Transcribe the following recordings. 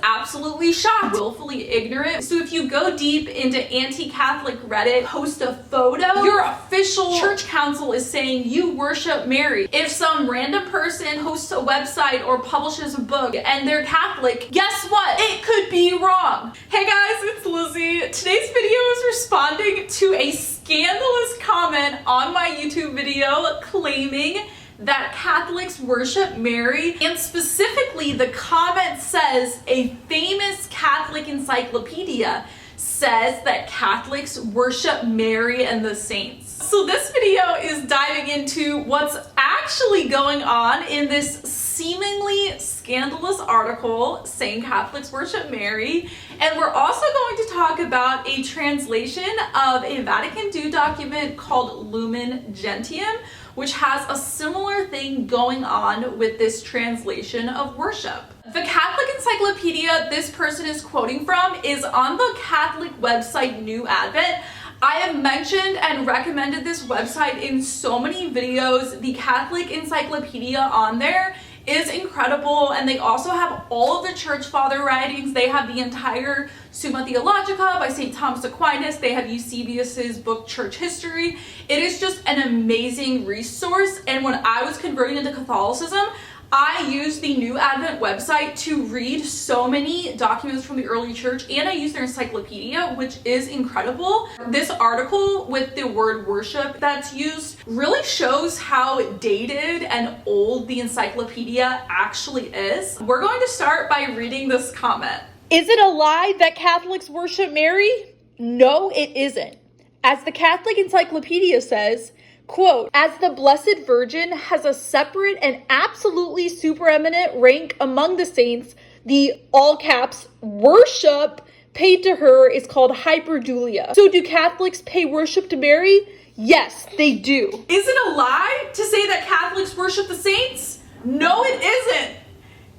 absolutely shocked, willfully ignorant. So if you go deep into anti-Catholic Reddit, post a photo, your official church council is saying you worship Mary. If some random person hosts a website or publishes a book and they're Catholic, guess what? It could be wrong. Hey guys, it's Lizzie. Today's video is responding to a scandalous comment on my YouTube video claiming that Catholics worship Mary, and specifically the comment says a famous Catholic encyclopedia says that Catholics worship Mary and the saints. So this video is diving into what's actually going on in this seemingly scandalous article saying Catholics worship Mary, and we're also going to talk about a translation of a Vatican II document called Lumen Gentium, which has a similar thing going on with this translation of worship. The Catholic Encyclopedia this person is quoting from is on the Catholic website New Advent. I have mentioned and recommended this website in so many videos. The Catholic Encyclopedia on there is incredible, and they also have all of the church father writings. They have the entire Summa Theologica by St. Thomas Aquinas. They have Eusebius's book Church History. It is just an amazing resource, and when I was converting into Catholicism, I used the New Advent website to read so many documents from the early church, and I used their encyclopedia, which is incredible. This article with the word worship that's used really shows how dated and old the encyclopedia actually is. We're going to start by reading this comment. Is it a lie that Catholics worship Mary? No, it isn't. As the Catholic Encyclopedia says, quote, as the Blessed Virgin has a separate and absolutely supereminent rank among the saints, the all caps worship paid to her is called hyperdulia. So do Catholics pay worship to Mary? Yes, they do. Is it a lie to say that Catholics worship the saints? No, it isn't.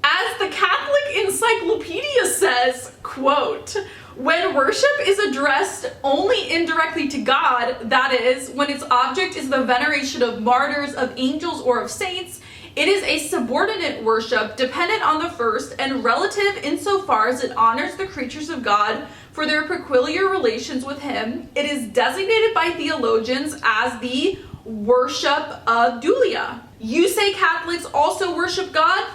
As the Catholic Encyclopedia says, quote, when worship is addressed only indirectly to God, that is, when its object is the veneration of martyrs, of angels, or of saints, it is a subordinate worship dependent on the first and relative insofar as it honors the creatures of God for their peculiar relations with Him. It is designated by theologians as the worship of dulia. You say Catholics also worship God?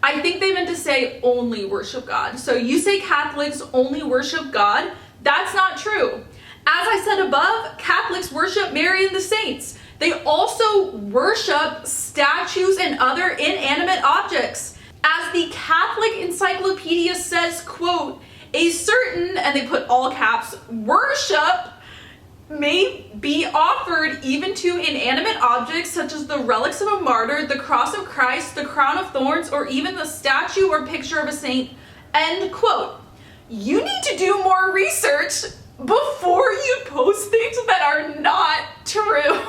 I think they meant to say only worship God. So you say Catholics only worship God? That's not true. As I said above, Catholics worship Mary and the saints. They also worship statues and other inanimate objects. As the Catholic Encyclopedia says, quote, a certain, and they put all caps, worship may be offered even to inanimate objects such as the relics of a martyr, the cross of Christ, the crown of thorns, or even the statue or picture of a saint, end quote. You need to do more research before you post things that are not true.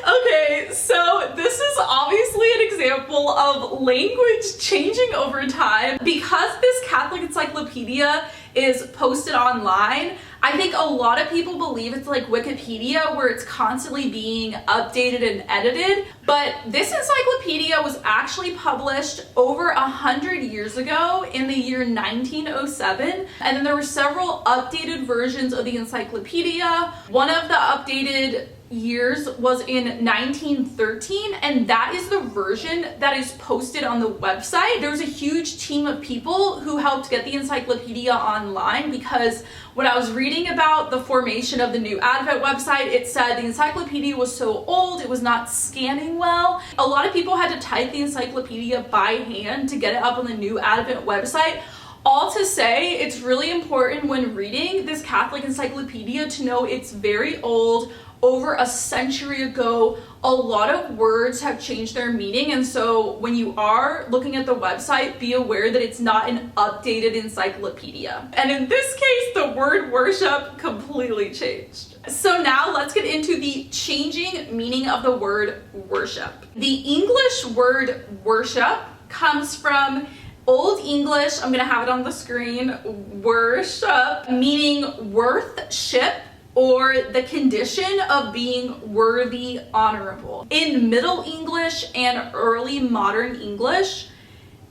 Okay, so this is obviously an example of language changing over time. Because this Catholic Encyclopedia is posted online, I think a lot of people believe it's like Wikipedia, where it's constantly being updated and edited. But this encyclopedia was actually published over 100 years ago in the year 1907. And then there were several updated versions of the encyclopedia. One of the updated years was in 1913, and that is the version that is posted on the website. There was a huge team of people who helped get the encyclopedia online, because when I was reading about the formation of the New Advent website, it said the encyclopedia was so old, it was not scanning well. A lot of people had to type the encyclopedia by hand to get it up on the New Advent website. All to say, it's really important when reading this Catholic encyclopedia to know it's very old, over a century ago. A lot of words have changed their meaning, and so when you are looking at the website, be aware that it's not an updated encyclopedia. And in this case, the word worship completely changed. So now let's get into the changing meaning of the word worship. The English word worship comes from Old English, I'm gonna have it on the screen, worship, meaning worth-ship, or the condition of being worthy, honorable. In Middle English and early modern English,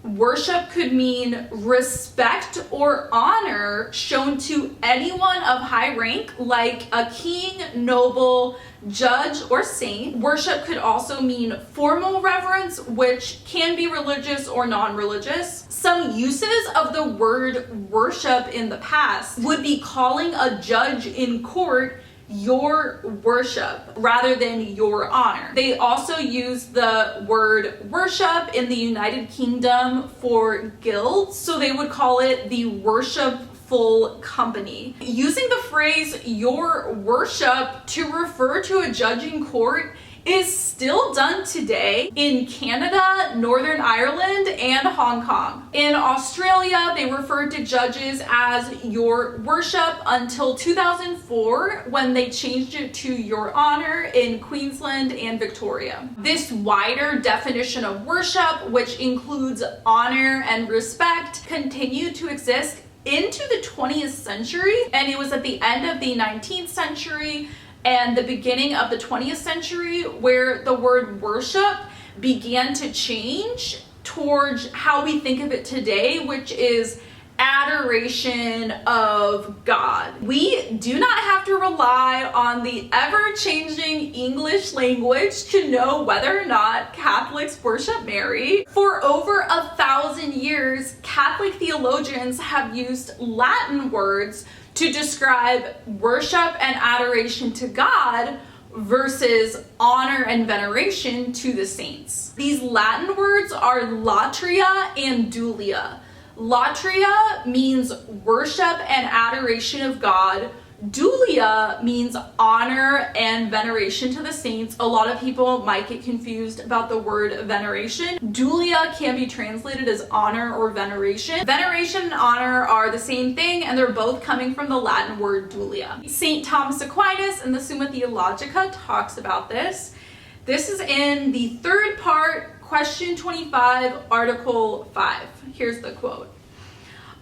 Worship could mean respect or honor shown to anyone of high rank, like a king, noble, judge, or saint. Worship could also mean formal reverence, which can be religious or non-religious. Some uses of the word worship in the past would be calling a judge in court your worship rather than your honor. They also use the word worship in the United Kingdom for guilds, so they would call it the worshipful company. Using the phrase your worship to refer to a judge in court is still done today in Canada, Northern Ireland, and Hong Kong. In Australia, they referred to judges as your worship until 2004, when they changed it to your honor in Queensland and Victoria. This wider definition of worship, which includes honor and respect, continued to exist into the 20th century, and it was at the end of the 19th century and the beginning of the 20th century where the word worship began to change towards how we think of it today, which is adoration of God. We do not have to rely on the ever-changing English language to know whether or not Catholics worship Mary. For over 1,000 years, Catholic theologians have used Latin words to describe worship and adoration to God versus honor and veneration to the saints. These Latin words are latria and dulia. Latria means worship and adoration of God. Dulia means honor and veneration to the saints. A lot of people might get confused about the word veneration. Dulia can be translated as honor or veneration. Veneration and honor are the same thing, and they're both coming from the Latin word dulia. St. Thomas Aquinas in the Summa Theologica talks about this. This is in the third part, question 25, article 5. Here's the quote.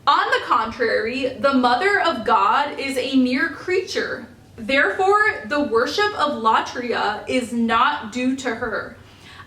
On the contrary, the Mother of God is a mere creature. Therefore, the worship of latria is not due to her.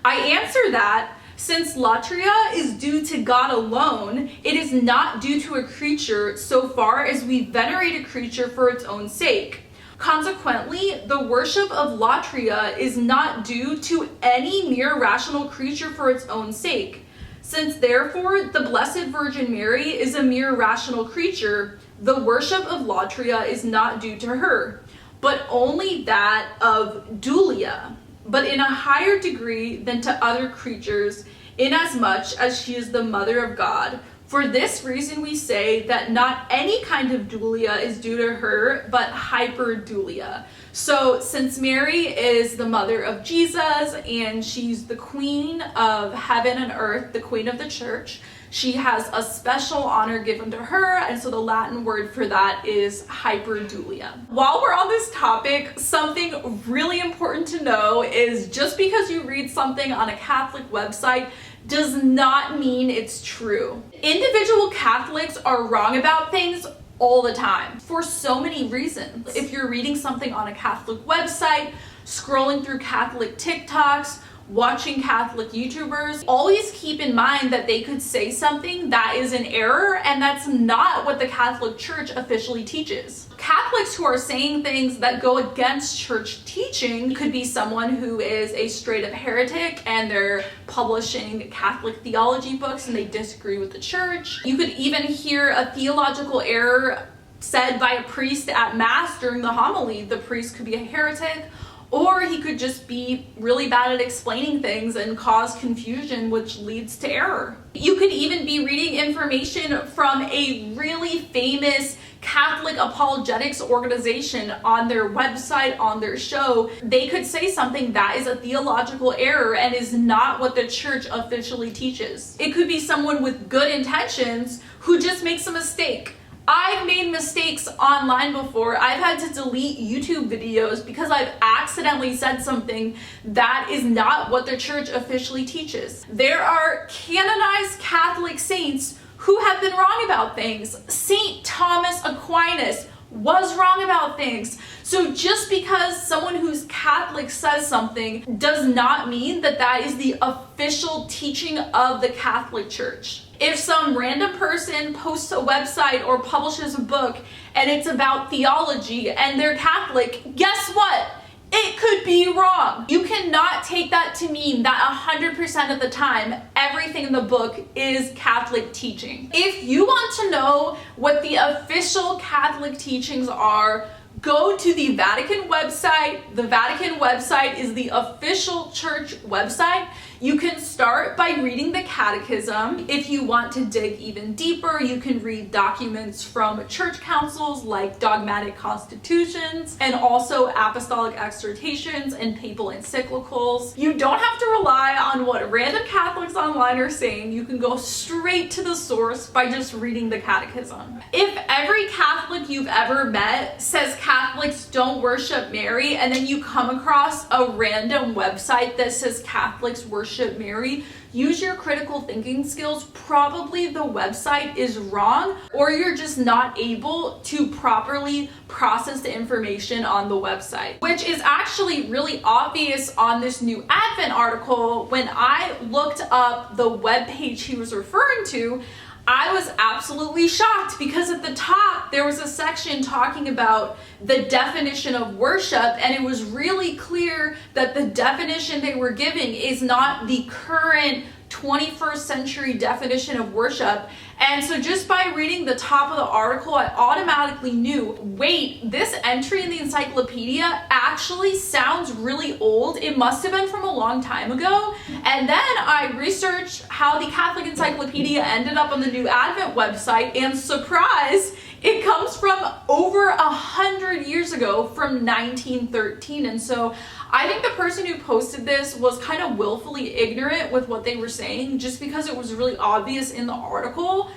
I answer that, since latria is due to God alone, it is not due to a creature so far as we venerate a creature for its own sake. Consequently, the worship of latria is not due to any mere rational creature for its own sake. Since therefore the Blessed Virgin Mary is a mere rational creature, the worship of latria is not due to her, but only that of dulia, but in a higher degree than to other creatures, inasmuch as she is the Mother of God. For this reason we say that not any kind of dulia is due to her, but hyperdulia. So since Mary is the mother of Jesus and she's the queen of heaven and earth, the queen of the church, she has a special honor given to her, and so the Latin word for that is hyperdulia. While we're on this topic, something really important to know is just because you read something on a Catholic website does not mean it's true. Individual Catholics are wrong about things all the time for so many reasons. If you're reading something on a Catholic website, scrolling through Catholic TikToks, watching Catholic YouTubers, always keep in mind that they could say something that is an error, and that's not what the Catholic Church officially teaches. Catholics who are saying things that go against church teaching could be someone who is a straight up heretic and they're publishing Catholic theology books and they disagree with the church. You could even hear a theological error said by a priest at Mass during the homily. The priest could be a heretic, or he could just be really bad at explaining things and cause confusion, which leads to error. You could even be reading information from a really famous Catholic apologetics organization on their website, on their show. They could say something that is a theological error and is not what the church officially teaches. It could be someone with good intentions who just makes a mistake. I've made mistakes online before. I've had to delete YouTube videos because I've accidentally said something that is not what the church officially teaches. There are canonized Catholic saints who have been wrong about things. St. Thomas Aquinas was wrong about things. So just because someone who's Catholic says something does not mean that that is the official teaching of the Catholic Church. If some random person posts a website or publishes a book and it's about theology and they're Catholic, guess what? It could be wrong. You cannot take that to mean that 100% of the time, everything in the book is Catholic teaching. If you want to know what the official Catholic teachings are, go to the Vatican website. The Vatican website is the official church website. You can start by reading the catechism. If you want to dig even deeper, you can read documents from church councils like dogmatic constitutions and also apostolic exhortations and papal encyclicals. You don't have to rely on what random Catholics online are saying. You can go straight to the source by just reading the catechism. If every Catholic you've ever met says Catholics don't worship Mary, and then you come across a random website that says Catholics worship Mary, use your critical thinking skills. Probably the website is wrong, or you're just not able to properly process the information on the website, which is actually really obvious on this new Advent article. When I looked up the webpage he was referring to, I was absolutely shocked because at the top there was a section talking about the definition of worship, and it was really clear that the definition they were giving is not the current 21st century definition of worship. And so just by reading the top of the article, I automatically knew, wait, this entry in the encyclopedia actually sounds really old. It must have been from a long time ago. And then I researched how the Catholic Encyclopedia ended up on the New Advent website, and surprise, it comes from over 100 years ago, from 1913. And so I think the person who posted this was kind of willfully ignorant with what they were saying, just because it was really obvious in the article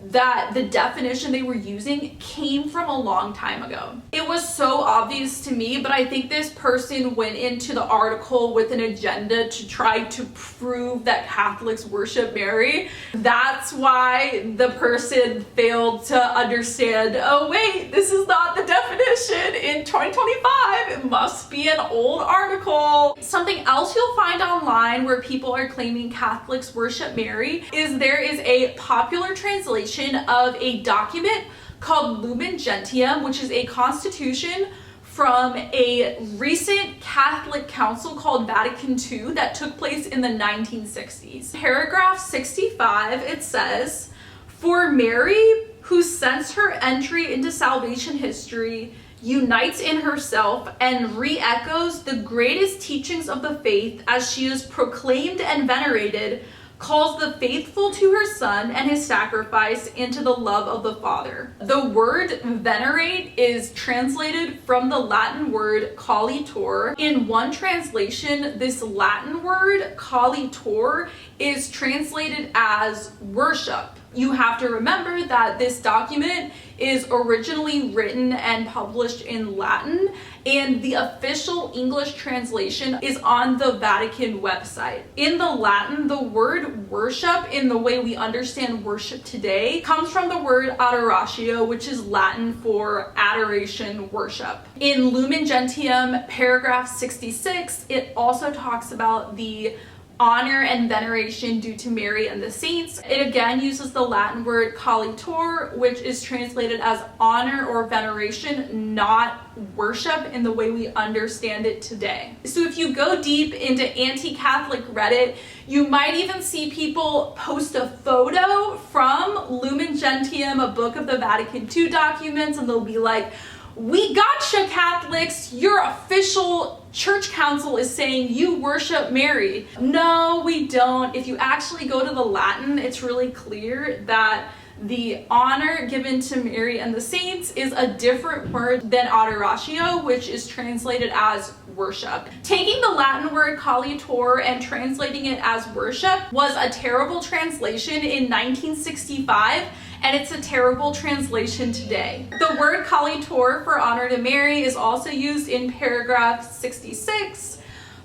that the definition they were using came from a long time ago. It was so obvious to me, but I think this person went into the article with an agenda to try to prove that Catholics worship Mary. That's why the person failed to understand, oh wait, this is not the definition in 2025. It must be an old article. Something else you'll find online where people are claiming Catholics worship Mary is there is a popular translation of a document called Lumen Gentium, which is a constitution from a recent Catholic Council called Vatican II that took place in the 1960s. Paragraph 65, it says, "For Mary, who since her entry into salvation history unites in herself and re-echoes the greatest teachings of the faith as she is proclaimed and venerated, calls the faithful to her Son and his sacrifice into the love of the Father." The word venerate is translated from the Latin word colitor. In one translation, this Latin word colitor is translated as worship. You have to remember that this document is originally written and published in Latin, and the official English translation is on the Vatican website. In the Latin, the word worship, in the way we understand worship today, comes from the word adoratio, which is Latin for adoration, worship. In Lumen Gentium, paragraph 66, it also talks about the honor and veneration due to Mary and the saints. It again uses the Latin word colitor, which is translated as honor or veneration, not worship in the way we understand it today. So if you go deep into anti-Catholic Reddit, you might even see people post a photo from Lumen Gentium, a book of the Vatican II documents, and they'll be like, "We gotcha, Catholics, your official church council is saying you worship Mary." No, we don't. If you actually go to the Latin, it's really clear that the honor given to Mary and the saints is a different word than adoratio, which is translated as worship. Taking the Latin word colitor and translating it as worship was a terrible translation in 1965, and it's a terrible translation today. The word colitor for honor to Mary is also used in paragraph 66.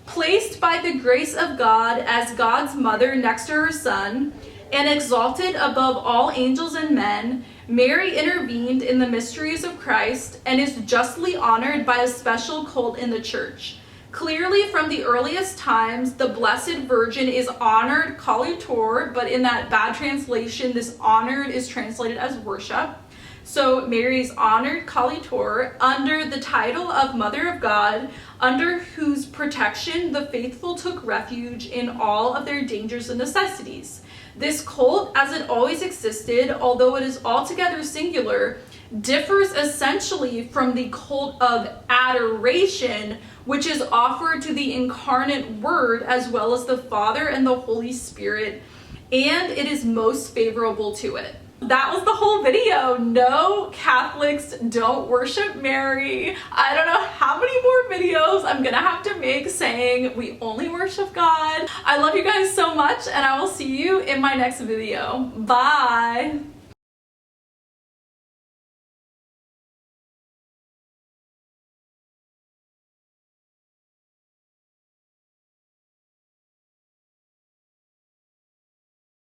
"Placed by the grace of God as God's mother next to her Son, and exalted above all angels and men, Mary intervened in the mysteries of Christ and is justly honored by a special cult in the church. Clearly, from the earliest times, the Blessed Virgin is honored, colitur, but in that bad translation, this honored is translated as worship. So Mary is honored, colitur, under the title of Mother of God, under whose protection the faithful took refuge in all of their dangers and necessities. This cult, as it always existed, although it is altogether singular, differs essentially from the cult of adoration, which is offered to the incarnate Word as well as the Father and the Holy Spirit, and it is most favorable to it. That was the whole video. No, Catholics don't worship Mary. I don't know how many more videos I'm gonna have to make saying we only worship God. I love you guys so much, and I will see you in my next video. Bye.